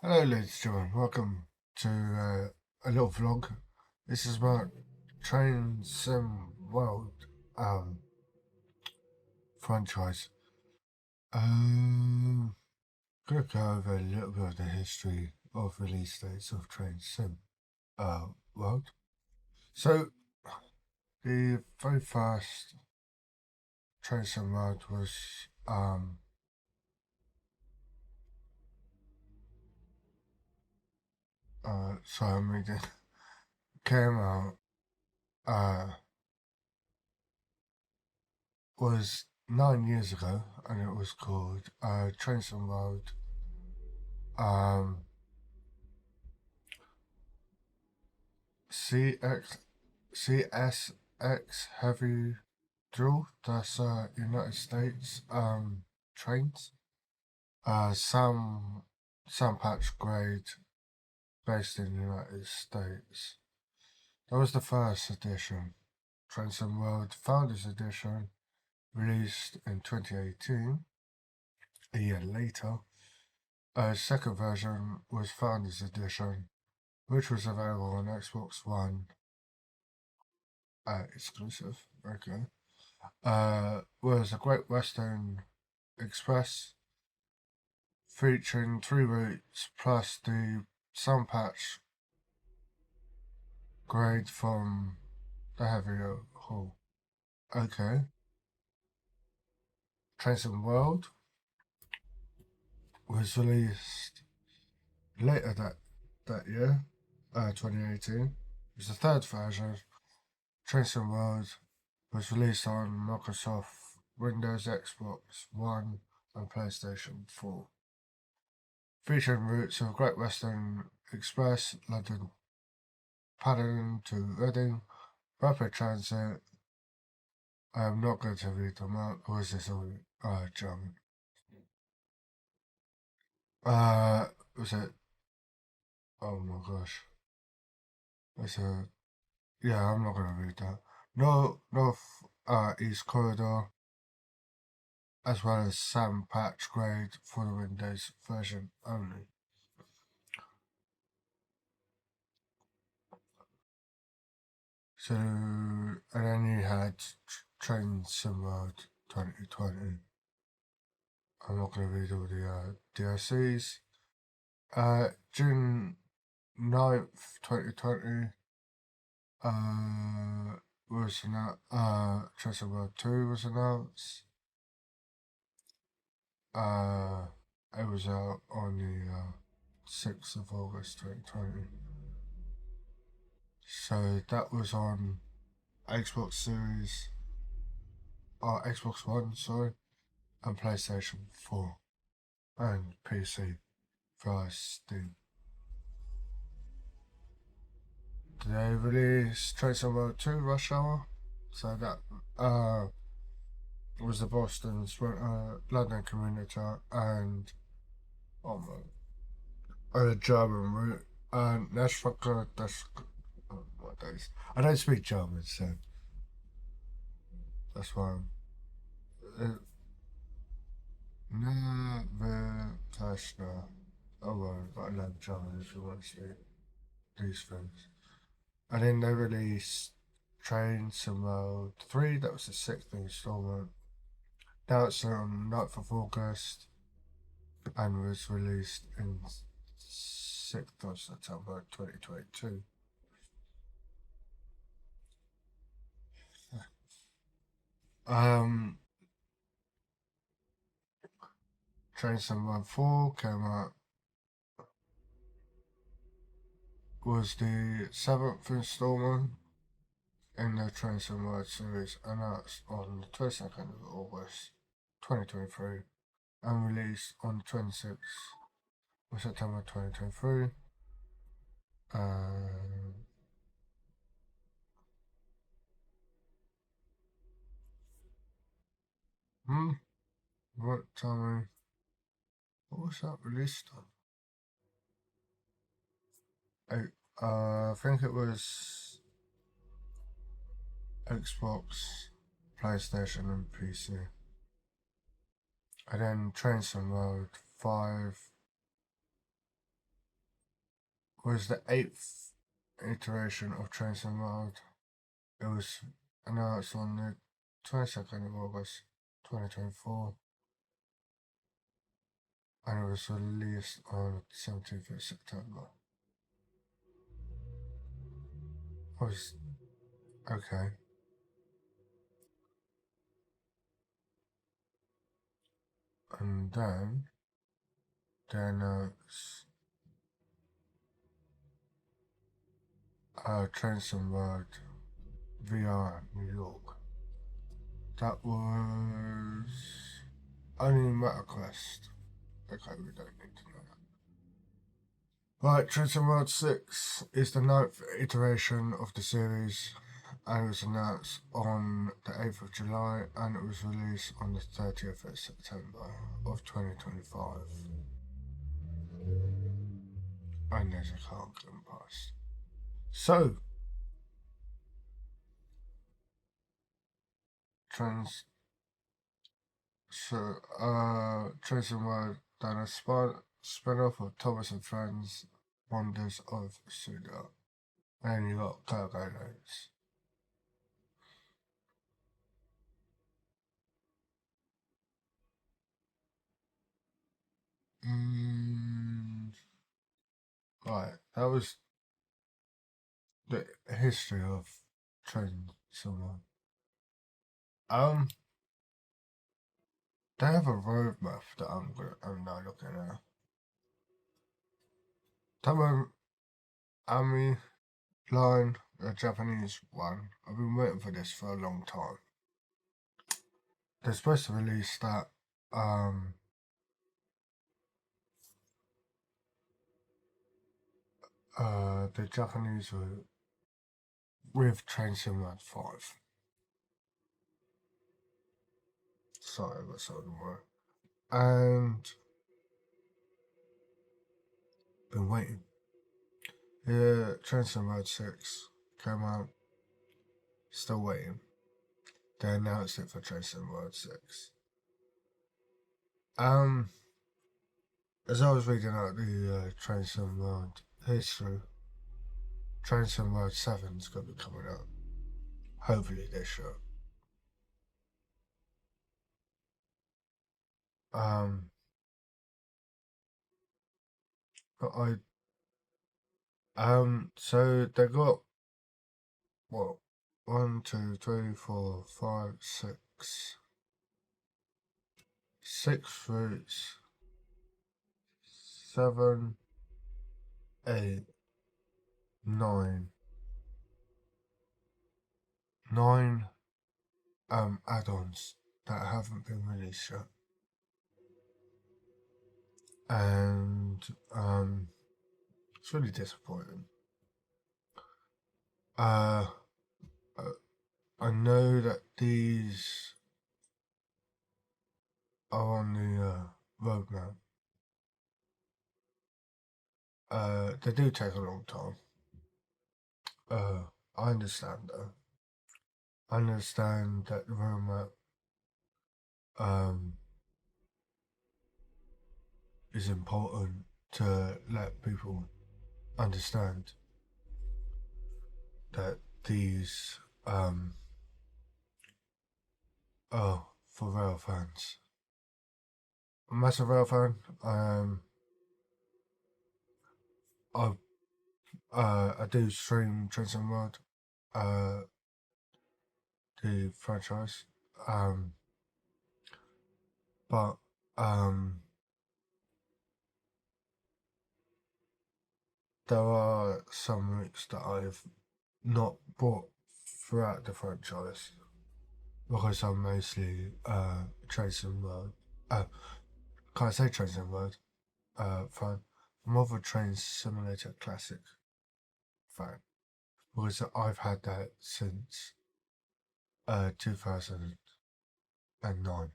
Hello, ladies and gentlemen. Welcome to a little vlog. This is about Train Sim World franchise. Gonna go over a little bit of the history of release dates of Train Sim World. So, the very first Train Sim World was sorry, I'm reading. Came out was 9 years ago, and it was called Train Sim World. Um, CX CSX Heavy Drill. That's United States trains. Sam Patch Grade, based in the United States. That was the first edition. Transcend World Founders Edition, released in 2018. A year later, a second version was Founders Edition, which was available on Xbox One exclusive. Okay. Was a Great Western Express, featuring 3 routes plus the sun patch grade from the heavier hull. Okay. Transcend World was released later that year, 2018. It was the third version. Transcend World was released on Microsoft Windows, Xbox One, and PlayStation 4. Featuring routes of Great Western Express, London Paddington to Reading, Rapid Transit. I am not going to read them out, or is this all German? Was it? Oh my gosh. It's a. Yeah, I'm not going to read that. No, North East Corridor, as well as Sam Patch Grade for the Windows version only. So, and then you had Train Sim World 2020. I'm not going to read all the DLCs. June 9th, 2020, was announced, Treasure World 2 was announced. It was out on the 6th of August 2020. So that was on Xbox Series, or Xbox One, sorry, and PlayStation 4, and PC via Steam. They released Tracer World 2 Rush Hour, so that was the Boston's London community and a German route. And that's what days. I don't speak German, so that's why I'm. Never Tasna. Oh well, I learned German if you want to speak these things. And then they released Train Sim World 3, that was the sixth installment. Now it's on 9th of August and was released in 6th of September 2022. Um, Train Sim World 4 came out, was the 7th installment in the Train Sim World series, announced on the 22nd of August 2023 and released on the 26th of September 2023. Hmm, what tell me, what was that released on? I think it was Xbox, PlayStation, and PC. And then Train Sim World 5 was the 8th iteration of Train Sim World. It was announced on the 22nd of August 2024 and it was released on the 17th of September. Was okay. And then they announced Train Sim World VR New York. That was only MetaQuest. Okay, we don't need to know that. Right, Train Sim World 6 is the 9th iteration of the series and it was announced on the 8th of July and it was released on the 30th of September of 2025. And there's a car going past. So, Trace and Word done a spin-off of Thomas and Friends Wonders of Suda. And you got cargo notes. Right, that was the history of Train Someone. They have a roadmap that I'm now looking at. Tama Ami line, the Japanese one. I've been waiting for this for a long time. They're supposed to release that the Japanese route with Train Sim World 5. Sorry, that's not the word. And been waiting. Yeah, Train Sim World 6 came out. Still waiting. They announced it for Train Sim World 6. As I was reading out the Train Sim World history, Train Sim World 7 is going to be coming out. Hopefully this year. But so they got what? 1, 2, 3, 4, 5, 6. 6 routes. 7, 8, 9. 9 add-ons that haven't been released yet. And it's really disappointing. I know that these are on the roadmap. They do take a long time. I understand though. I understand that the roadmap is important to let people understand that these are for rail fans. I'm a massive rail fan. I do stream Train Sim World, the franchise. But there are some routes that I've not bought throughout the franchise because I'm mostly Train Sim World. Can't I say Train Sim World fan? I'm more of a Train Simulator Classic fan because I've had that since 2009.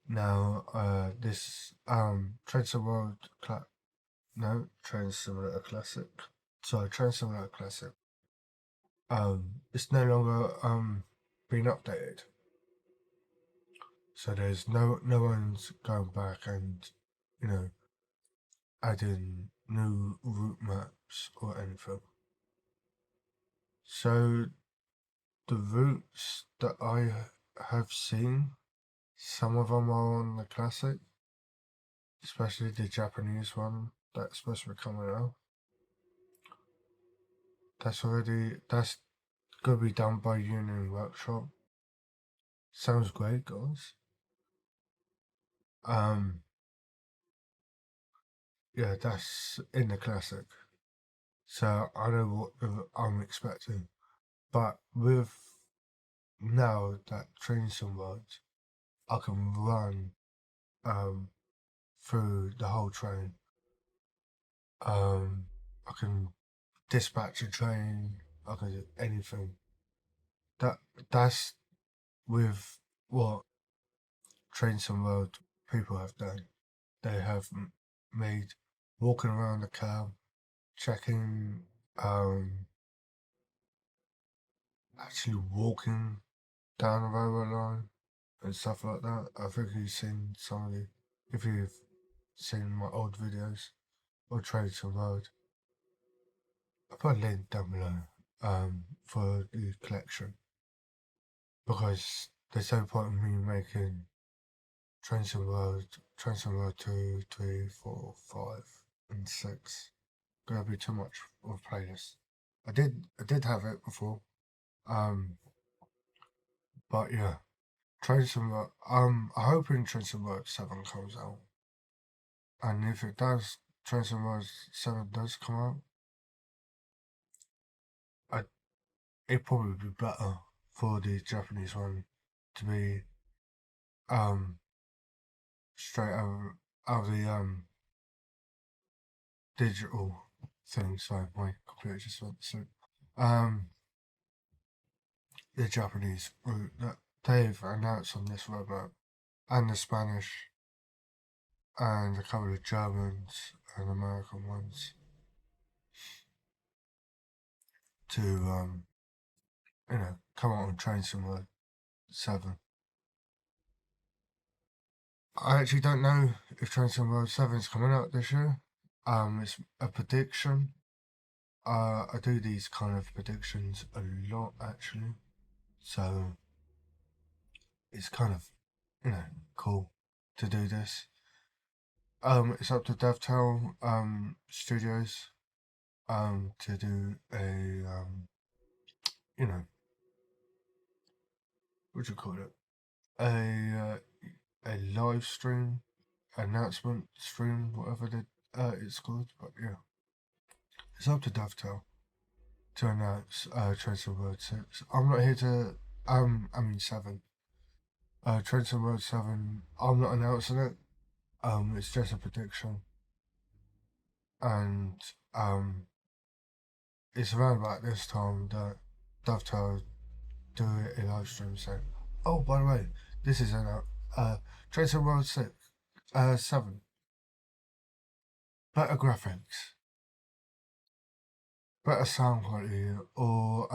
Now, this Train Sim World Train Simulator Classic. Sorry, Train Simulator Classic. It's no longer being updated. So there's no one's going back and, you know, adding new route maps or anything. So the routes that I have seen, some of them are on the classic, especially the Japanese one that's supposed to be coming out. That's gonna be done by Union Workshop. Sounds great, guys. Yeah, that's in the classic, so I know what I'm expecting. But with now that trains some roads, I can run through the whole train. I can dispatch a train. I can do anything. That that's with what trains some road people have done. They have made walking around the cab, checking, actually walking down the railway line and stuff like that. I think you've seen some of the, if you've seen my old videos or Trade some Road, I'll put a link down below for the collection, because there's no point in me making Trains and Road, 2, 3, 4, 5, and 6. Gonna be too much of a playlist. I did have it before, but yeah, Trains and Road. I'm hoping Trains and Road 7 comes out, and if it does, Trains and Road 7 does come out, it'd probably be better for the Japanese one to be straight out of the digital thing. Sorry, my computer just went to sleep. The Japanese route that they've announced on this roadmap, and the Spanish, and a couple of Germans and American ones to come out and train some 7. I actually don't know if Train Sim World 7 is coming out this year. It's a prediction. I do these kind of predictions a lot actually, so it's kind of cool to do this. It's up to DevTel Studios to do a what do you call it, a live stream announcement stream, whatever it's called. But yeah, it's up to DevTel to announce Trace of World 6. I'm not here to I mean 7. Trace of World 7, I'm not announcing it. It's just a prediction. And it's around about this time that DevTel do a live stream saying, oh, by the way, this is an Trace of World 6 7. Better graphics, better sound quality, or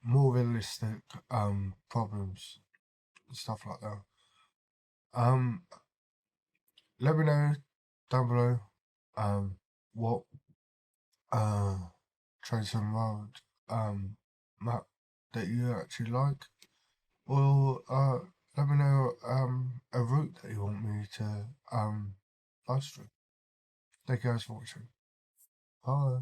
more realistic problems and stuff like that. Let me know down below what Trace and Road map that you actually like, or let me know a route that you want me to live stream. Thank you guys for watching. Bye.